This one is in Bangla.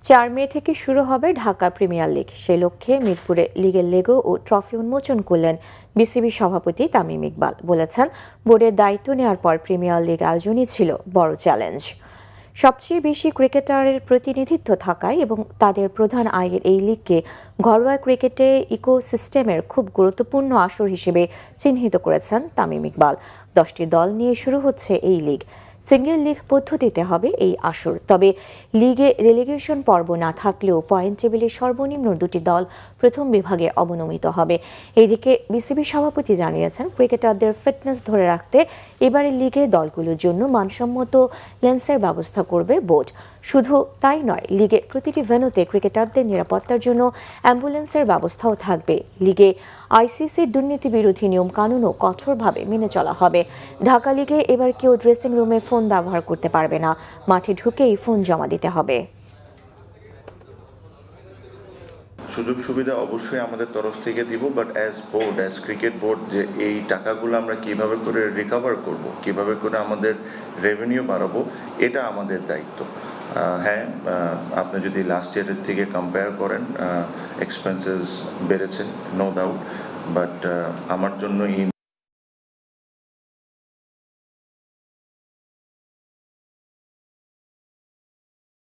4 মে থেকে শুরু হবে ঢাকা প্রিমিয়ার লিগ। সেই লক্ষ্যে মিরপুরে লিগের লেগো ও ট্রফি উন্মোচন করলেন বিসিবি সভাপতি তামিম ইকবাল। বলেছেন, বোর্ডের দায়িত্ব নেওয়ার পর প্রিমিয়ার লিগ আয়োজনই ছিল বড় চ্যালেঞ্জ। সবচেয়ে বেশি ক্রিকেটারের প্রতিনিধিত্ব থাকায় এবং তাদের প্রধান আয়ের এই লিগকে ঘরোয়া ক্রিকেটে ইকোসিস্টেমের খুব গুরুত্বপূর্ণ আসর হিসেবে চিহ্নিত করেছেন তামিম ইকবাল। 10টি দল নিয়ে শুরু হচ্ছে এই লিগ। সিঙ্গেল লিগ পদ্ধতিতে হবে এই আসর। তবে লিগে রেলিগেশন পর্ব না থাকলেও পয়েন্ট টেবিলে সর্বনিম্ন 2টি দল প্রথম বিভাগে অবনমিত হবে। এদিকে বিসিবি সভাপতি জানিয়েছেন, ক্রিকেটারদের ফিটনেস ধরে রাখতে এবারের লিগে দলগুলোর জন্য মানসম্মত লেন্সের ব্যবস্থা করবে বোর্ড। শুধু তাই নয়, লিগে প্রতিটি ভেন্যুতে ক্রিকেটারদের নিরাপত্তার জন্য অ্যাম্বুলেন্সের ব্যবস্থাও থাকবে। লিগে আইসিসির দুর্নীতি বিরোধী নিয়ম কানুনও কঠোরভাবে মেনে চলা হবে। ঢাকা লিগে এবার কেউ ড্রেসিং রুমে ফোন ব্যবহার করতে পারবে না, মাঠে ঢুকেই ফোন জমা দিতে হবে। সুযোগ সুবিধা অবশ্যই আমাদের তরফ থেকে দিব, বাট অ্যাজ ক্রিকেট বোর্ড যে এই টাকাগুলো আমরা কিভাবে করে রিকভার করব, কিভাবে করে আমাদের রেভিনিউ বাড়াবো, এটা আমাদের দায়িত্ব। হ্যাঁ, আপনি যদি লাস্ট ইয়ারের থেকে কম্পেয়ার করেন, এক্সপেন্সেস বেড়েছে, নো ডাউট, বাট আমার জন্য